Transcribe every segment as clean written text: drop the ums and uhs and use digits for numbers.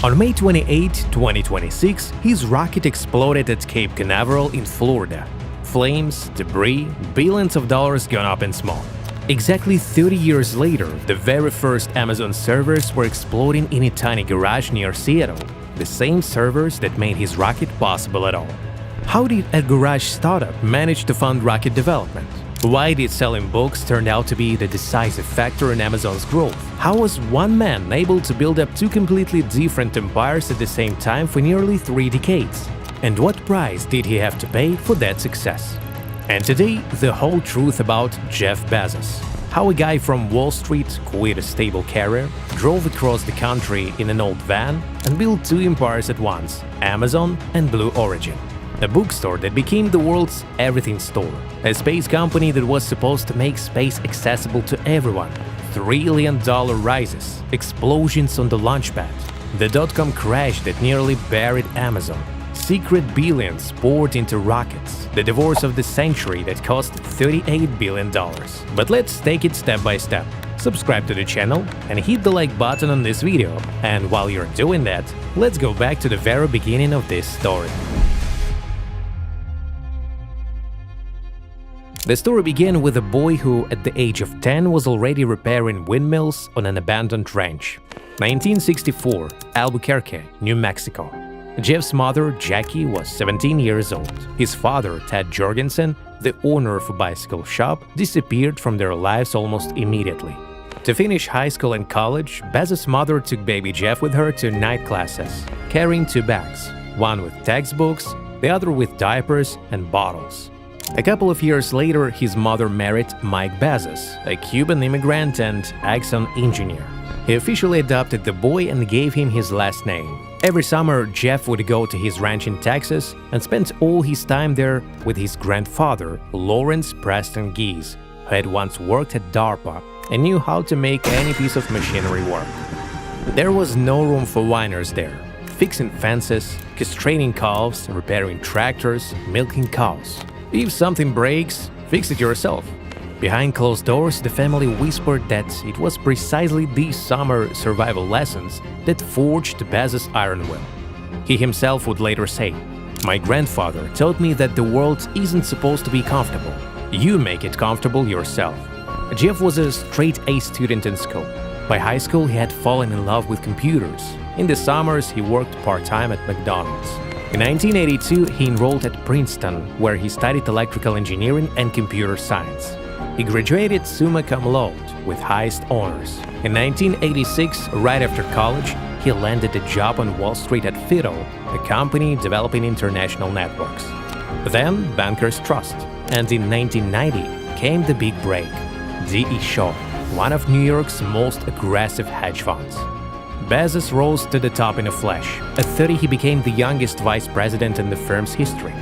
On May 28, 2026, his rocket exploded at Cape Canaveral in Florida. Flames, debris, billions of dollars gone up in smoke. Exactly 30 years later, the very first Amazon servers were exploding in a tiny garage near Seattle, the same servers that made his rocket possible at all. How did a garage startup manage to fund rocket development? Why did selling books turn out to be the decisive factor in Amazon's growth? How was one man able to build up two completely different empires at the same time for nearly 3 decades? And what price did he have to pay for that success? And today, the whole truth about Jeff Bezos. How a guy from Wall Street quit a stable career, drove across the country in an old van, and built 2 empires at once, Amazon and Blue Origin. A bookstore that became the world's everything store. A space company that was supposed to make space accessible to everyone. $1 trillion rises, explosions on the launchpad. The dot-com crash that nearly buried Amazon. Secret billions poured into rockets. The divorce of the century that cost $38 billion. But let's take it step by step. Subscribe to the channel and hit the like button on this video. And while you're doing that, let's go back to the very beginning of this story. The story began with a boy who, at the age of 10, was already repairing windmills on an abandoned ranch. 1964, Albuquerque, New Mexico. Jeff's mother, Jackie, was 17 years old. His father, Ted Jorgensen, the owner of a bicycle shop, disappeared from their lives almost immediately. To finish high school and college, Bezos' mother took baby Jeff with her to night classes, carrying 2 bags, one with textbooks, the other with diapers and bottles. A couple of years later, his mother married Mike Bezos, a Cuban immigrant and Exxon engineer. He officially adopted the boy and gave him his last name. Every summer, Jeff would go to his ranch in Texas and spent all his time there with his grandfather, Lawrence Preston Gies, who had once worked at DARPA and knew how to make any piece of machinery work. There was no room for whiners there, fixing fences, castrating calves, repairing tractors, milking cows. If something breaks, fix it yourself. Behind closed doors, the family whispered that it was precisely these summer survival lessons that forged Bezos' iron will. He himself would later say, "My grandfather taught me that the world isn't supposed to be comfortable. You make it comfortable yourself." Jeff was a straight-A student in school. By high school, he had fallen in love with computers. In the summers, he worked part-time at McDonald's. In 1982, he enrolled at Princeton, where he studied electrical engineering and computer science. He graduated summa cum laude with highest honors. In 1986, right after college, he landed a job on Wall Street at Fiddle, a company developing international networks. Then bankers' trust, and in 1990 came the big break. D.E. Shaw, one of New York's most aggressive hedge funds. Bezos rose to the top in a flash. At 30, he became the youngest vice president in the firm's history.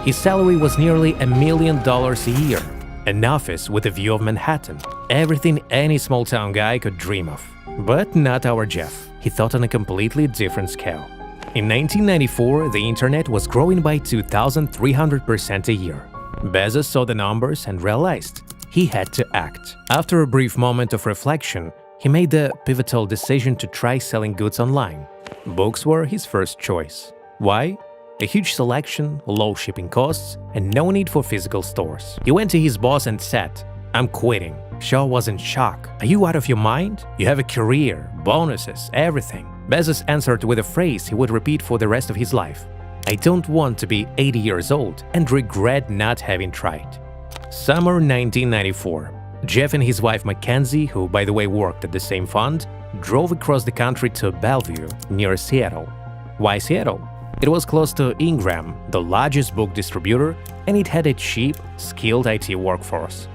His salary was nearly $1 million a year, an office with a view of Manhattan, everything any small-town guy could dream of. But not our Jeff. He thought on a completely different scale. In 1994, the internet was growing by 2,300% a year. Bezos saw the numbers and realized he had to act. After a brief moment of reflection, he made the pivotal decision to try selling goods online. Books were his first choice. Why? A huge selection, low shipping costs, and no need for physical stores. He went to his boss and said, "I'm quitting." Shaw was in shock. "Are you out of your mind? You have a career, bonuses, everything." Bezos answered with a phrase he would repeat for the rest of his life. "I don't want to be 80 years old and regret not having tried." Summer 1994. Jeff and his wife Mackenzie, who by the way worked at the same fund, drove across the country to Bellevue, near Seattle. Why Seattle? It was close to Ingram, the largest book distributor, and it had a cheap, skilled IT workforce.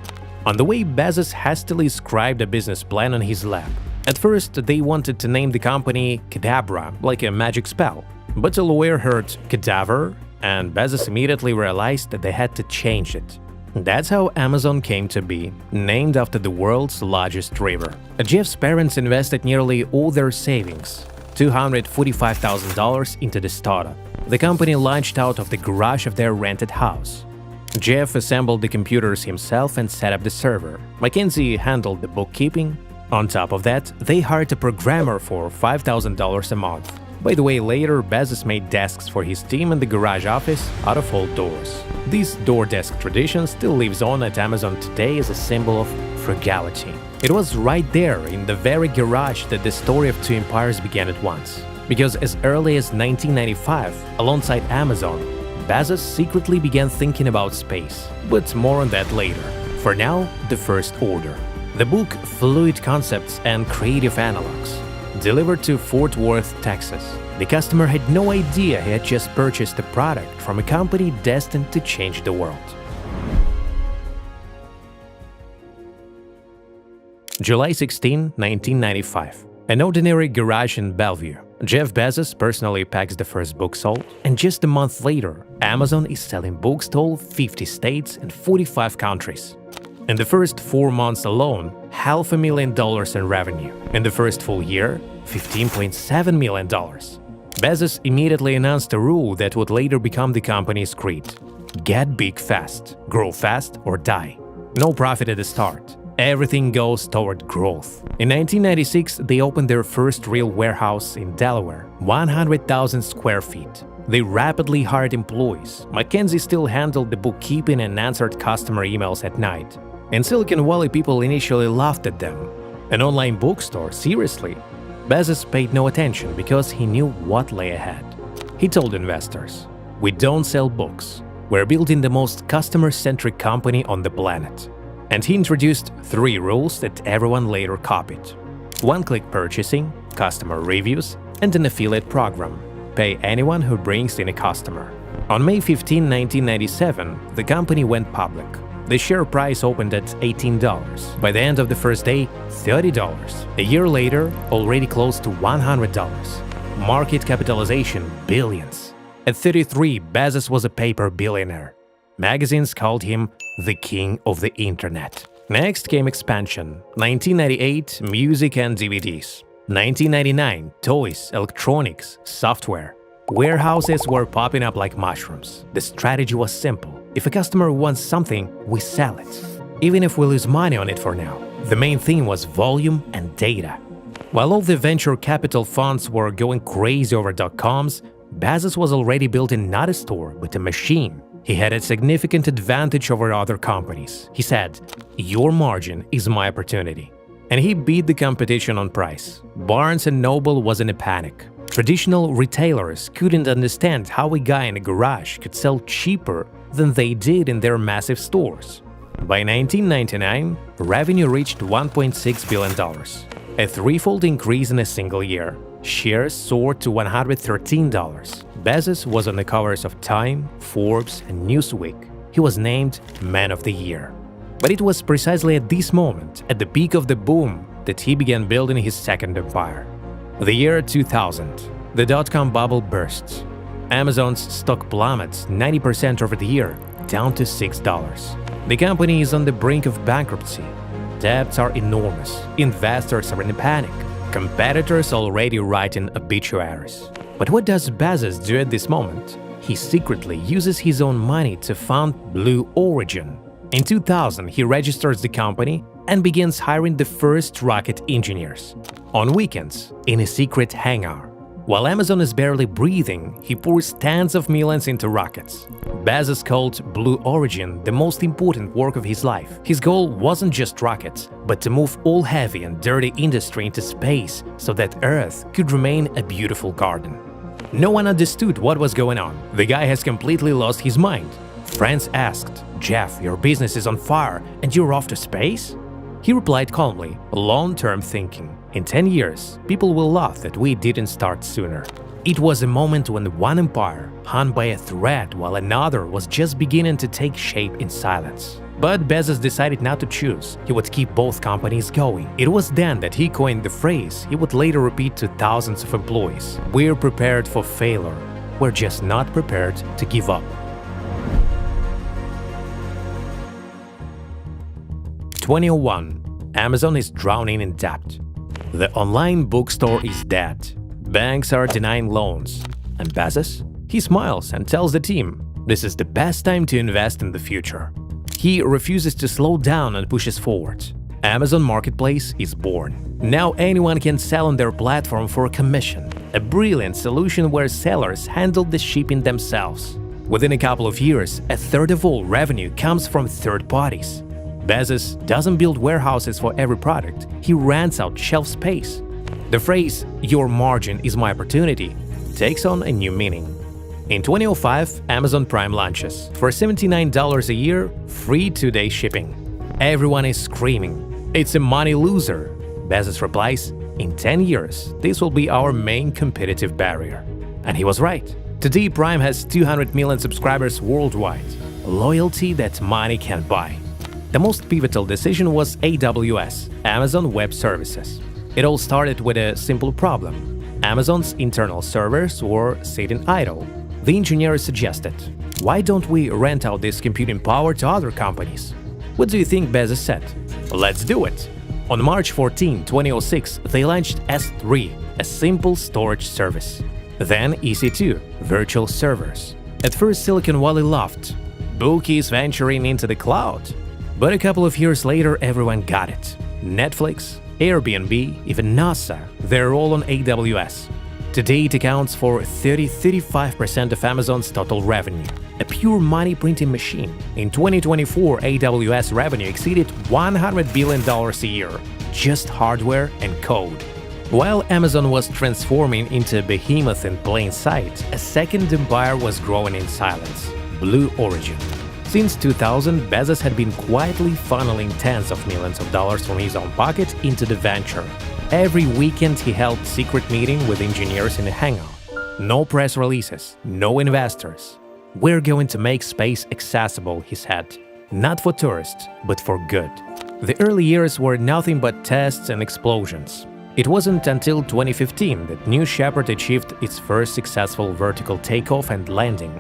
On the way, Bezos hastily scribed a business plan on his lap. At first, they wanted to name the company Cadabra, like a magic spell. But a lawyer heard cadaver, and Bezos immediately realized that they had to change it. That's how Amazon came to be, named after the world's largest river. Jeff's parents invested nearly all their savings, $245,000, into the startup. The company launched out of the garage of their rented house. Jeff assembled the computers himself and set up the server. Mackenzie handled the bookkeeping. On top of that, they hired a programmer for $5,000 a month. By the way, later Bezos made desks for his team in the garage office out of old doors. This door desk tradition still lives on at Amazon today as a symbol of frugality. It was right there, in the very garage, that the story of two empires began at once. Because as early as 1995, alongside Amazon, Bezos secretly began thinking about space. But more on that later. For now, the first order. The book Fluid Concepts and Creative Analogs. Delivered to Fort Worth, Texas. The customer had no idea he had just purchased a product from a company destined to change the world. July 16, 1995. An ordinary garage in Bellevue. Jeff Bezos personally packs the first book sold, and just a month later, Amazon is selling books to all 50 states and 45 countries. In the first 4 months alone, $500,000 in revenue. In the first full year, $15.7 million. Bezos immediately announced a rule that would later become the company's creed. Get big fast, grow fast or die. No profit at the start. Everything goes toward growth. In 1996, they opened their first real warehouse in Delaware, 100,000 square feet. They rapidly hired employees. Mackenzie still handled the bookkeeping and answered customer emails at night. In Silicon Valley, people initially laughed at them. An online bookstore, seriously? Bezos paid no attention because he knew what lay ahead. He told investors, "We don't sell books. We're building the most customer-centric company on the planet." And he introduced 3 rules that everyone later copied. One-click purchasing, customer reviews, and an affiliate program. Pay anyone who brings in a customer. On May 15, 1997, the company went public. The share price opened at $18. By the end of the first day, $30. A year later, already close to $100. Market capitalization, billions. At 33, Bezos was a paper billionaire. Magazines called him the king of the internet. Next came expansion. 1998, music and DVDs. 1999, toys, electronics, software. Warehouses were popping up like mushrooms. The strategy was simple. If a customer wants something, we sell it. Even if we lose money on it for now. The main theme was volume and data. While all the venture capital funds were going crazy over .coms, Bezos was already building not a store, but a machine. He had a significant advantage over other companies. He said, "Your margin is my opportunity." And he beat the competition on price. Barnes & Noble was in a panic. Traditional retailers couldn't understand how a guy in a garage could sell cheaper than they did in their massive stores. By 1999, revenue reached $1.6 billion, a 3-fold increase in a single year. Shares soared to $113. Bezos was on the covers of Time, Forbes, and Newsweek. He was named Man of the Year. But it was precisely at this moment, at the peak of the boom, that he began building his second empire. The year 2000. The dot-com bubble bursts. Amazon's stock plummets 90% over the year, down to $6. The company is on the brink of bankruptcy. Debts are enormous. Investors are in a panic. Competitors already writing obituaries. But what does Bezos do at this moment? He secretly uses his own money to fund Blue Origin. In 2000, he registers the company and begins hiring the first rocket engineers. On weekends, in a secret hangar. While Amazon is barely breathing, he pours tens of millions into rockets. Bezos called Blue Origin the most important work of his life. His goal wasn't just rockets, but to move all heavy and dirty industry into space so that Earth could remain a beautiful garden. No one understood what was going on. The guy has completely lost his mind. Friends asked, "Jeff, your business is on fire and you're off to space?" He replied calmly, long-term thinking. In 10 years, people will laugh that we didn't start sooner. It was a moment when one empire hung by a thread while another was just beginning to take shape in silence. But Bezos decided not to choose. He would keep both companies going. It was then that he coined the phrase he would later repeat to thousands of employees. "We're prepared for failure. We're just not prepared to give up." 2001. Amazon is drowning in debt. The online bookstore is dead. Banks are denying loans. And Bezos? He smiles and tells the team, this is the best time to invest in the future. He refuses to slow down and pushes forward. Amazon Marketplace is born. Now anyone can sell on their platform for a commission. a brilliant solution where sellers handled the shipping themselves. Within a couple of years, a third of all revenue comes from third parties. Bezos doesn't build warehouses for every product, he rents out shelf space. The phrase, "your margin is my opportunity," takes on a new meaning. In 2005, Amazon Prime launches. For $79 a year, free 2-day shipping. Everyone is screaming, "It's a money loser." Bezos replies, "In 10 years, this will be our main competitive barrier." And he was right. Today, Prime has 200 million subscribers worldwide. Loyalty that money can't buy. The most pivotal decision was AWS, Amazon Web Services. It all started with a simple problem. Amazon's internal servers were sitting idle. The engineers suggested, "Why don't we rent out this computing power to other companies?" What do you think Bezos said? "Let's do it!" On March 14, 2006, they launched S3, a simple storage service. Then EC2, virtual servers. At first, Silicon Valley laughed. Bookies venturing into the cloud. But a couple of years later, everyone got it. Netflix, Airbnb, even NASA, they're all on AWS. Today, it accounts for 30–35% of Amazon's total revenue. A pure money printing machine. In 2024, AWS revenue exceeded $100 billion a year. Just hardware and code. While Amazon was transforming into a behemoth in plain sight, a second empire was growing in silence. Blue Origin. Since 2000, Bezos had been quietly funneling tens of millions of dollars from his own pocket into the venture. Every weekend he held secret meeting with engineers in a hangout. No press releases, no investors. "We're going to make space accessible," he said. Not for tourists, but for good. The early years were nothing but tests and explosions. It wasn't until 2015 that New Shepard achieved its first successful vertical takeoff and landing.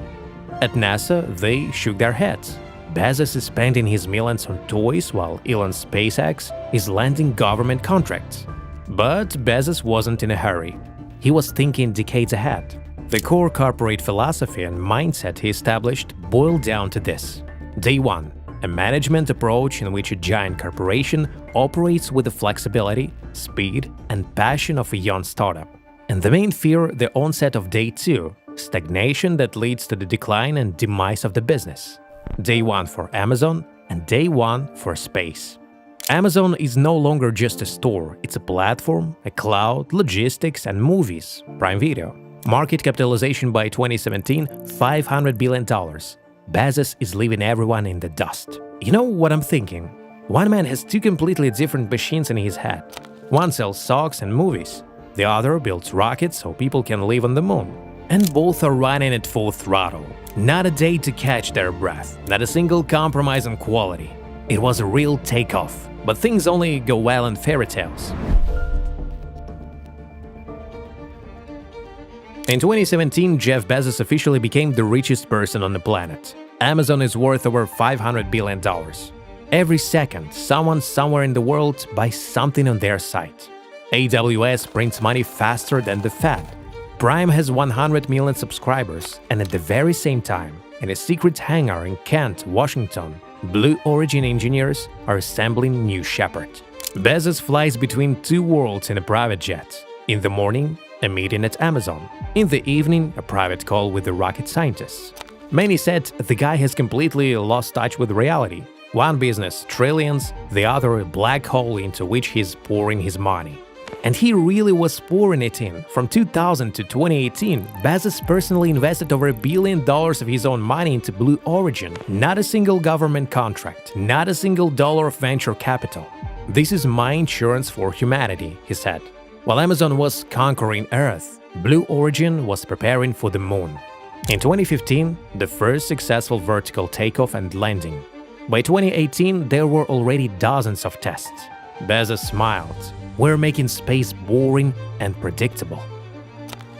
At NASA, they shook their heads. Bezos is spending his millions on toys while Elon's SpaceX is landing government contracts. But Bezos wasn't in a hurry. He was thinking decades ahead. The core corporate philosophy and mindset he established boiled down to this. Day one, a management approach in which a giant corporation operates with the flexibility, speed, and passion of a young startup. And the main fear, the onset of day two, stagnation that leads to the decline and demise of the business. Day one for Amazon and day one for space. Amazon is no longer just a store, it's a platform, a cloud, logistics, and movies. Prime Video. Market capitalization by 2017, $500 billion. Bezos is leaving everyone in the dust. You know what I'm thinking? One man has two completely different machines in his head. One sells socks and movies. The other builds rockets so people can live on the moon. And both are running at full throttle. Not a day to catch their breath, not a single compromise on quality. It was a real takeoff, but things only go well in fairy tales. In 2017, Jeff Bezos officially became the richest person on the planet. Amazon is worth over $500 billion. Every second, someone somewhere in the world buys something on their site. AWS prints money faster than the Fed. Prime has 100 million subscribers, and at the very same time, in a secret hangar in Kent, Washington, Blue Origin engineers are assembling New Shepard. Bezos flies between two worlds in a private jet. In the morning, a meeting at Amazon. In the evening, a private call with the rocket scientists. Many said the guy has completely lost touch with reality. One business, trillions, the other a black hole into which he's pouring his money. And he really was pouring it in. From 2000 to 2018, Bezos personally invested over $1 billion of his own money into Blue Origin. Not a single government contract, not a single dollar of venture capital. "This is my insurance for humanity," he said. While Amazon was conquering Earth, Blue Origin was preparing for the moon. In 2015, the first successful vertical takeoff and landing. By 2018, there were already dozens of tests. Bezos smiled. "We're making space boring and predictable."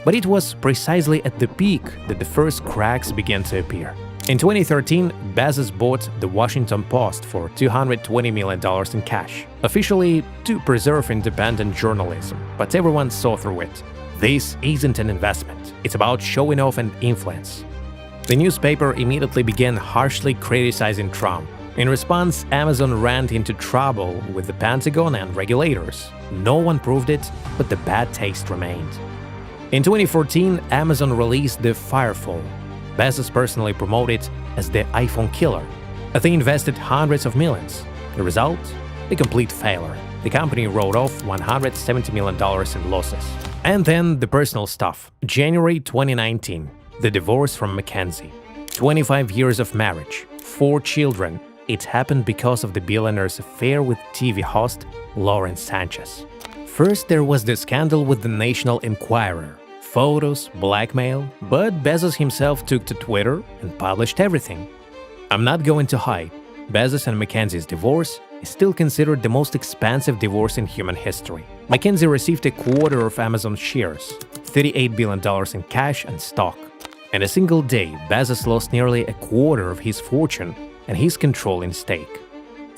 But it was precisely at the peak that the first cracks began to appear. In 2013, Bezos bought the Washington Post for $220 million in cash, officially to preserve independent journalism, but everyone saw through it. This isn't an investment, it's about showing off and influence. The newspaper immediately began harshly criticizing Trump. In response, Amazon ran into trouble with the Pentagon and regulators. No one proved it, but the bad taste remained. In 2014, Amazon released the Fire Phone. Bezos personally promoted it as the iPhone killer. They invested hundreds of millions. The result? A complete failure. The company wrote off $170 million in losses. And then the personal stuff. January 2019. The divorce from Mackenzie. 25 years of marriage. 4 children. It happened because of the billionaire's affair with TV host Lauren Sánchez. First, there was the scandal with the National Enquirer. Photos, blackmail, but Bezos himself took to Twitter and published everything. I'm not going to hide, Bezos and Mackenzie's divorce is still considered the most expensive divorce in human history. Mackenzie received a quarter of Amazon's shares, $38 billion in cash and stock. In a single day, Bezos lost nearly a quarter of his fortune and his controlling stake.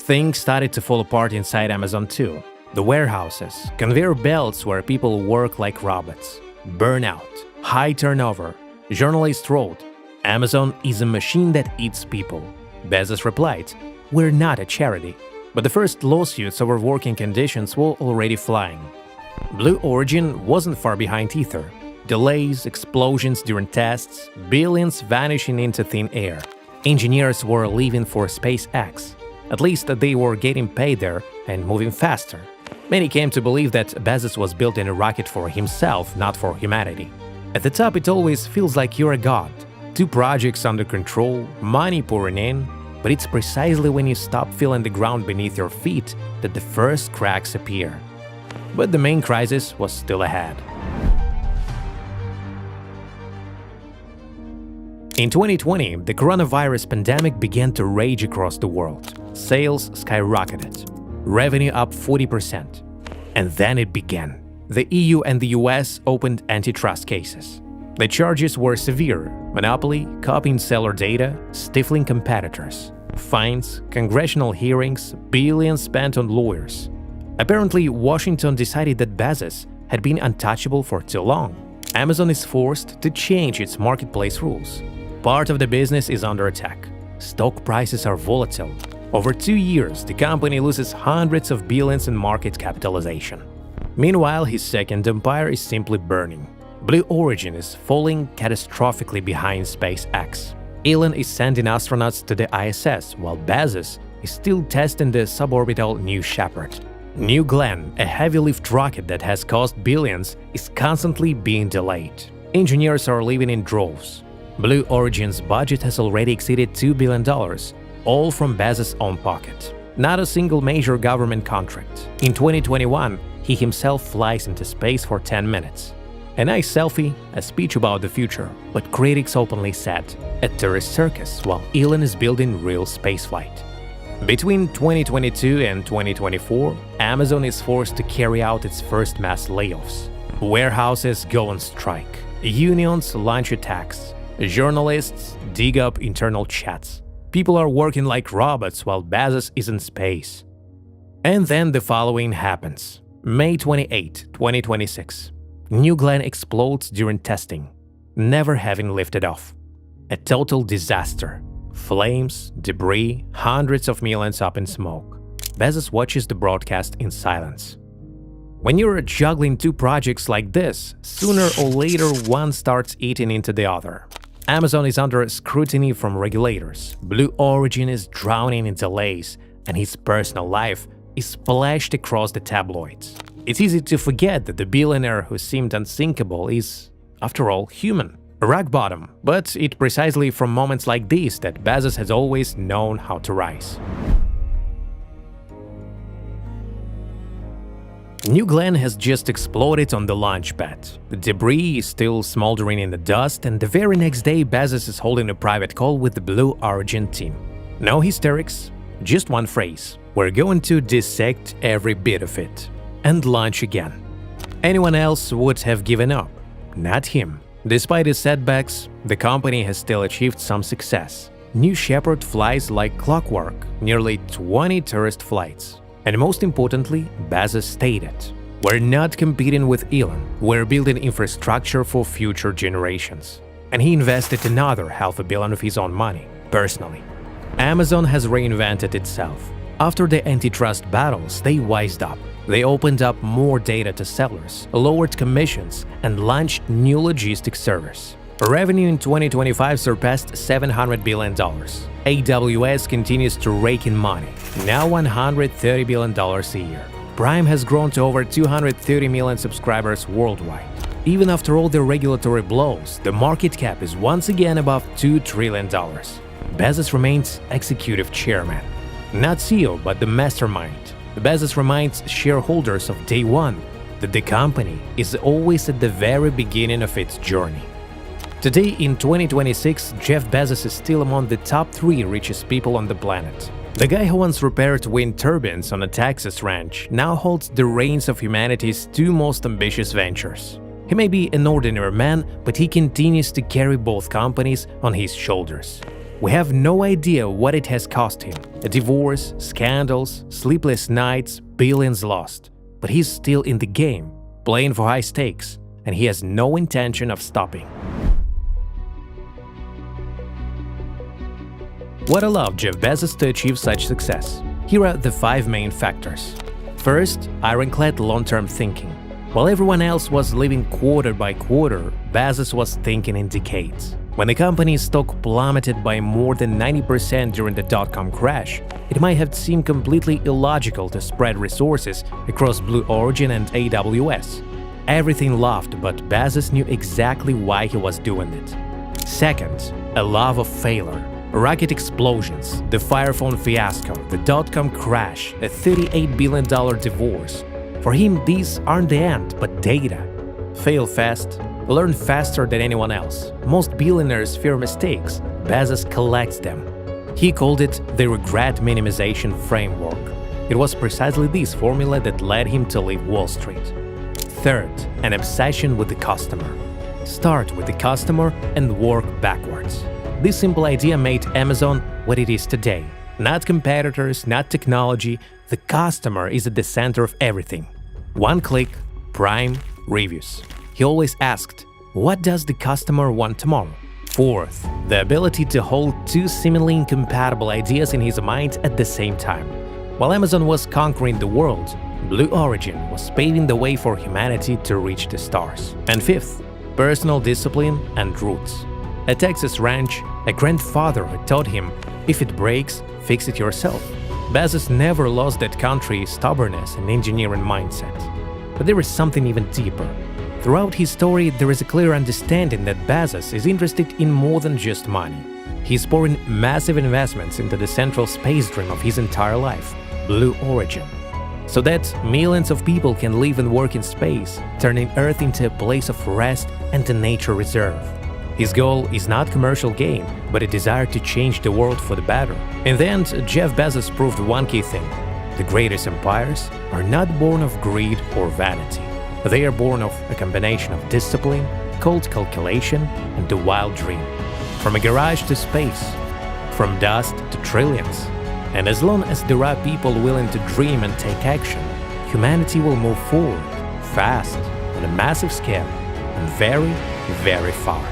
Things started to fall apart inside Amazon too. The warehouses, conveyor belts where people work like robots, burnout, high turnover. Journalists wrote, "Amazon is a machine that eats people." Bezos replied, "We're not a charity." But the first lawsuits over working conditions were already flying. Blue Origin wasn't far behind either. Delays, explosions during tests, billions vanishing into thin air. Engineers were leaving for SpaceX. At least they were getting paid there and moving faster. Many came to believe that Bezos was building a rocket for himself, not for humanity. At the top, it always feels like you're a god. 2 projects under control, money pouring in, but it's precisely when you stop feeling the ground beneath your feet that the first cracks appear. But the main crisis was still ahead. In 2020, the coronavirus pandemic began to rage across the world. Sales skyrocketed. Revenue up 40%. And then it began. The EU and the US opened antitrust cases. The charges were severe: monopoly, copying seller data, stifling competitors, fines, congressional hearings, billions spent on lawyers. Apparently, Washington decided that Bezos had been untouchable for too long. Amazon is forced to change its marketplace rules. Part of the business is under attack. Stock prices are volatile. Over 2 years, the company loses hundreds of billions in market capitalization. Meanwhile, his second empire is simply burning. Blue Origin is falling catastrophically behind SpaceX. Elon is sending astronauts to the ISS, while Bezos is still testing the suborbital New Shepard. New Glenn, a heavy-lift rocket that has cost billions, is constantly being delayed. Engineers are leaving in droves. Blue Origin's budget has already exceeded $2 billion, all from Bezos' own pocket. Not a single major government contract. In 2021, he himself flies into space for 10 minutes. A nice selfie, a speech about the future, but critics openly said, a tourist circus while Elon is building real spaceflight. Between 2022 and 2024, Amazon is forced to carry out its first mass layoffs. Warehouses go on strike. Unions launch attacks. Journalists dig up internal chats. People are working like robots while Bezos is in space. And then the following happens. May 28, 2026. New Glenn explodes during testing, never having lifted off. A total disaster. Flames, debris, hundreds of millions up in smoke. Bezos watches the broadcast in silence. When you're juggling 2 projects like this, sooner or later one starts eating into the other. Amazon is under scrutiny from regulators. Blue Origin is drowning in delays, and his personal life is splashed across the tabloids. It's easy to forget that the billionaire who seemed unsinkable is, after all, human. Rock bottom, but it's precisely from moments like these that Bezos has always known how to rise. New Glenn has just exploded on the launch pad. The debris is still smoldering in the dust, and the very next day Bezos is holding a private call with the Blue Origin team. No hysterics, just one phrase: we're going to dissect every bit of it and launch again. Anyone else would have given up, not him. Despite his setbacks, the company has still achieved some success. New Shepard flies like clockwork, nearly 20 tourist flights. And most importantly, Bezos stated, "We're not competing with Elon, we're building infrastructure for future generations." And he invested another $500 million of his own money, personally. Amazon has reinvented itself. After the antitrust battles, they wised up. They opened up more data to sellers, lowered commissions, and launched new logistics servers. Revenue in 2025 surpassed $700 billion. AWS continues to rake in money, now $130 billion a year. Prime has grown to over 230 million subscribers worldwide. Even after all the regulatory blows, the market cap is once again above $2 trillion. Bezos remains executive chairman. Not CEO, but the mastermind. Bezos reminds shareholders of day one that the company is always at the very beginning of its journey. Today, in 2026, Jeff Bezos is still among the top 3 richest people on the planet. The guy who once repaired wind turbines on a Texas ranch now holds the reins of humanity's 2 most ambitious ventures. He may be an ordinary man, but he continues to carry both companies on his shoulders. We have no idea what it has cost him: a divorce, scandals, sleepless nights, billions lost. But he's still in the game, playing for high stakes, and he has no intention of stopping. What allowed Jeff Bezos to achieve such success? Here are the 5 main factors. First, ironclad long-term thinking. While everyone else was living quarter by quarter, Bezos was thinking in decades. When the company's stock plummeted by more than 90% during the dot-com crash, it might have seemed completely illogical to spread resources across Blue Origin and AWS. Everything laughed, but Bezos knew exactly why he was doing it. Second, a love of failure. Rocket explosions, the Fire Phone fiasco, the dot-com crash, a $38 billion divorce. For him, these aren't the end, but data. Fail fast, learn faster than anyone else. Most billionaires fear mistakes. Bezos collects them. He called it the regret minimization framework. It was precisely this formula that led him to leave Wall Street. Third, an obsession with the customer. Start with the customer and work backwards. This simple idea made Amazon what it is today. Not competitors, not technology, the customer is at the center of everything. One click, Prime, reviews. He always asked, what does the customer want tomorrow? Fourth, the ability to hold 2 seemingly incompatible ideas in his mind at the same time. While Amazon was conquering the world, Blue Origin was paving the way for humanity to reach the stars. And fifth, personal discipline and roots. At Texas ranch, a grandfather had taught him, if it breaks, fix it yourself. Bezos never lost that country's stubbornness and engineering mindset. But there is something even deeper. Throughout his story, there is a clear understanding that Bezos is interested in more than just money. He's pouring massive investments into the central space dream of his entire life, Blue Origin, so that millions of people can live and work in space, turning Earth into a place of rest and a nature reserve. His goal is not commercial gain, but a desire to change the world for the better. In the end, Jeff Bezos proved one key thing: the greatest empires are not born of greed or vanity. They are born of a combination of discipline, cold calculation, and a wild dream. From a garage to space, from dust to trillions. And as long as there are people willing to dream and take action, humanity will move forward, fast, on a massive scale, and very, very far.